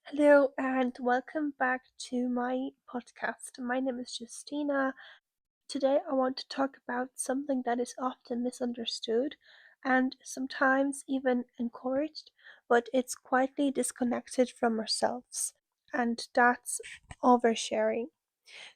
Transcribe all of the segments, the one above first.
Hello and welcome back to my podcast. My name is Justina. Today I want to talk about something that is often misunderstood and sometimes even encouraged, but it's quietly disconnected from ourselves, and that's oversharing.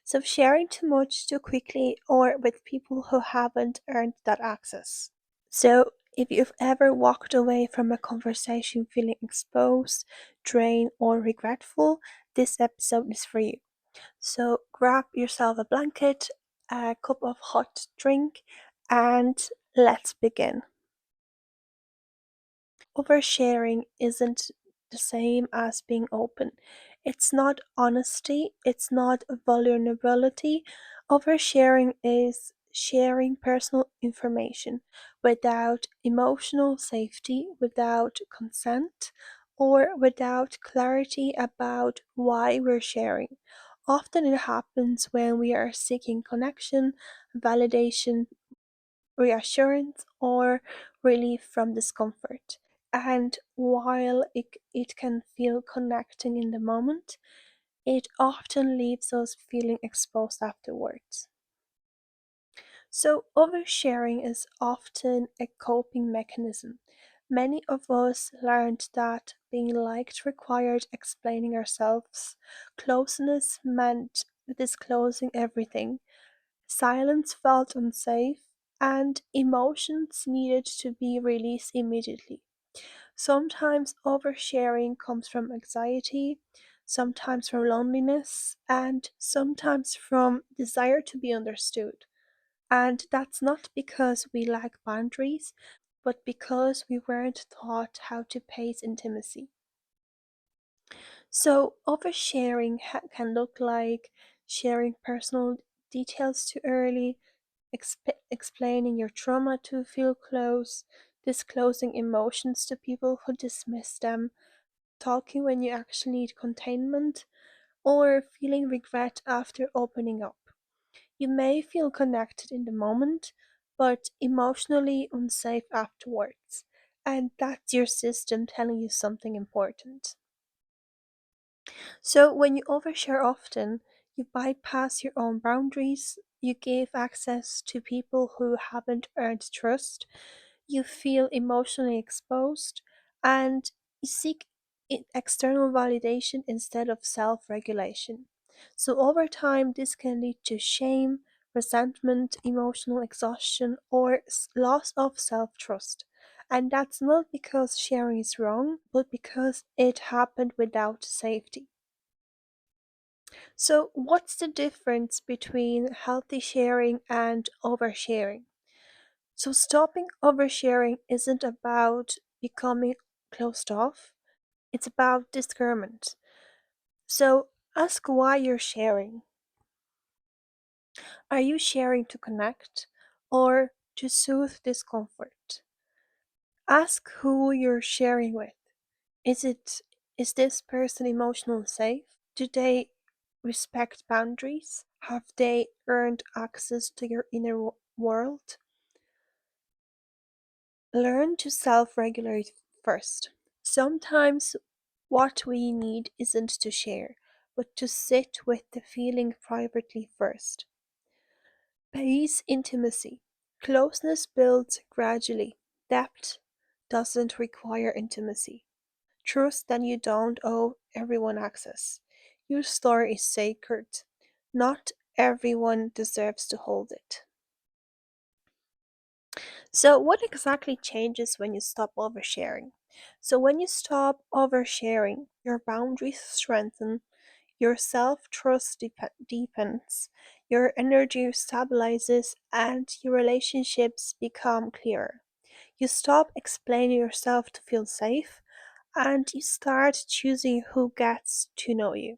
So, sharing too much too quickly or with people who haven't earned that access. So, if you've ever walked away from a conversation feeling exposed, drained, or regretful, this episode is for you. So, grab yourself a blanket, a cup of hot drink, and let's begin. Oversharing isn't the same as being open. It's not honesty, it's not vulnerability. Oversharing is sharing personal information without emotional safety, without consent, or without clarity about why we're sharing. Often it happens when we are seeking connection, validation, reassurance, or relief from discomfort. And while it can feel connecting in the moment, it often leaves us feeling exposed afterwards. So, oversharing is often a coping mechanism. Many of us learned that being liked required explaining ourselves. Closeness meant disclosing everything. Silence felt unsafe, and emotions needed to be released immediately. Sometimes oversharing comes from anxiety, sometimes from loneliness, and sometimes from desire to be understood. And that's not because we lack boundaries, but because we weren't taught how to pace intimacy. So, oversharing can look like sharing personal details too early, explaining your trauma to feel close, disclosing emotions to people who dismiss them, talking when you actually need containment, or feeling regret after opening up. You may feel connected in the moment, but emotionally unsafe afterwards. And that's your system telling you something important. So, when you overshare often, you bypass your own boundaries, you give access to people who haven't earned trust, you feel emotionally exposed, and you seek external validation instead of self regulation. So, over time, this can lead to shame, resentment, emotional exhaustion, or loss of self trust. And that's not because sharing is wrong, but because it happened without safety. So, what's the difference between healthy sharing and oversharing? So, stopping oversharing isn't about becoming closed off, it's about discernment. So, ask why you're sharing. Are you sharing to connect or to soothe discomfort? Ask who you're sharing with. Is it is this person emotionally safe? Do they respect boundaries? Have they earned access to your inner world? Learn to self regulate first. Sometimes what we need isn't to share, but to sit with the feeling privately first. Pace intimacy. Closeness builds gradually. Depth doesn't require intimacy. Trust that you don't owe everyone access. Your story is sacred. Not everyone deserves to hold it. So, what exactly changes when you stop oversharing? So, when you stop oversharing, your boundaries strengthen, your self trust deepens, your energy stabilizes, and your relationships become clearer. You stop explaining yourself to feel safe, and you start choosing who gets to know you.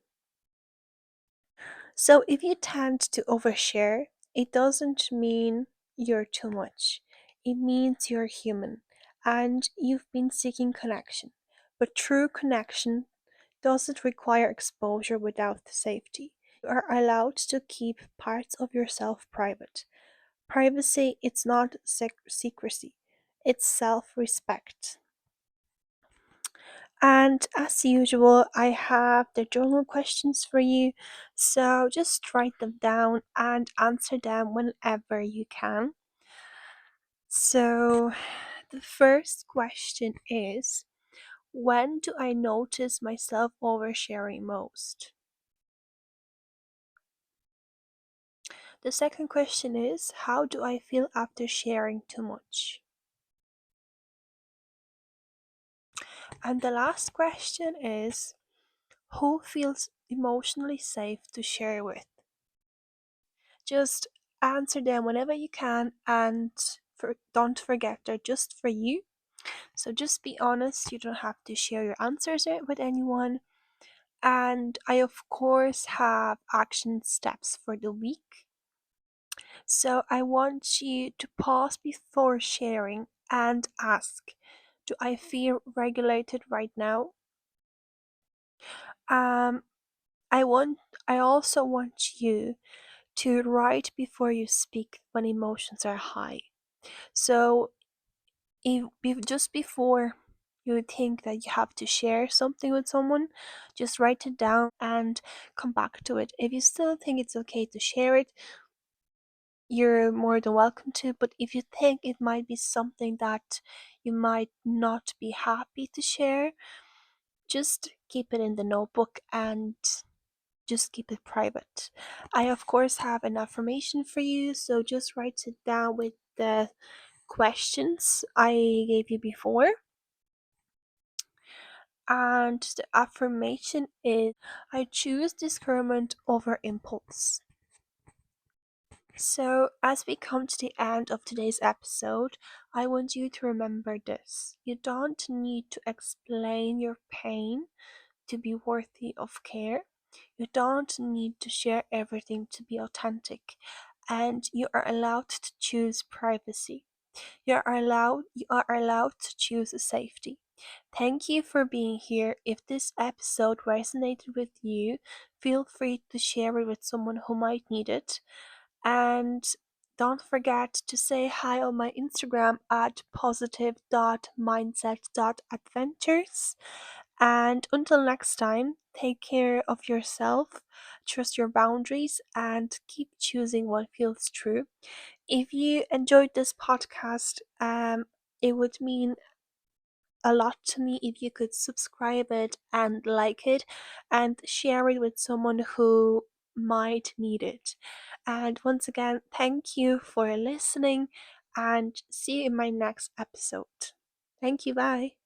So if you tend to overshare, it doesn't mean you're too much. It means you're human and you've been seeking connection. But true connection doesn't require exposure without the safety. You are allowed to keep parts of yourself private. Privacy, it's not secrecy, it's self respect. And as usual, I have the journal questions for you. So just write them down and answer them whenever you can. So the first question is, when do I notice myself oversharing most? The second question is, how do I feel after sharing too much? And the last question is, who feels emotionally safe to share with? Just answer them whenever you can, and don't forget they're just for you. So just be honest, you don't have to share your answers with anyone. And I, of course, have action steps for the week. So I want you to pause before sharing and ask, do I feel regulated right now? Um, I want I also want you to write before you speak when emotions are high. So if just before you think that you have to share something with someone, just write it down and come back to it. If you still think it's okay to share it, you're more than welcome to. But if you think it might be something that you might not be happy to share, just keep it in the notebook and just keep it private. I, of course, have an affirmation for you, so just write it down with the questions I gave you before. And the affirmation is, I choose discernment over impulse. So, as we come to the end of today's episode, I want you to remember this. You don't need to explain your pain to be worthy of care. You don't need to share everything to be authentic. And you are allowed to choose privacy. You are allowed to choose safety. Thank you for being here. If this episode resonated with you, feel free to share it with someone who might need it. And don't forget to say hi on my Instagram at positive.mindset.adventures. And until next time, take care of yourself, trust your boundaries, and keep choosing what feels true. If you enjoyed this podcast, it would mean a lot to me if you could subscribe it and like it and share it with someone who might need it. And once again, thank you for listening and see you in my next episode. Thank you. Bye.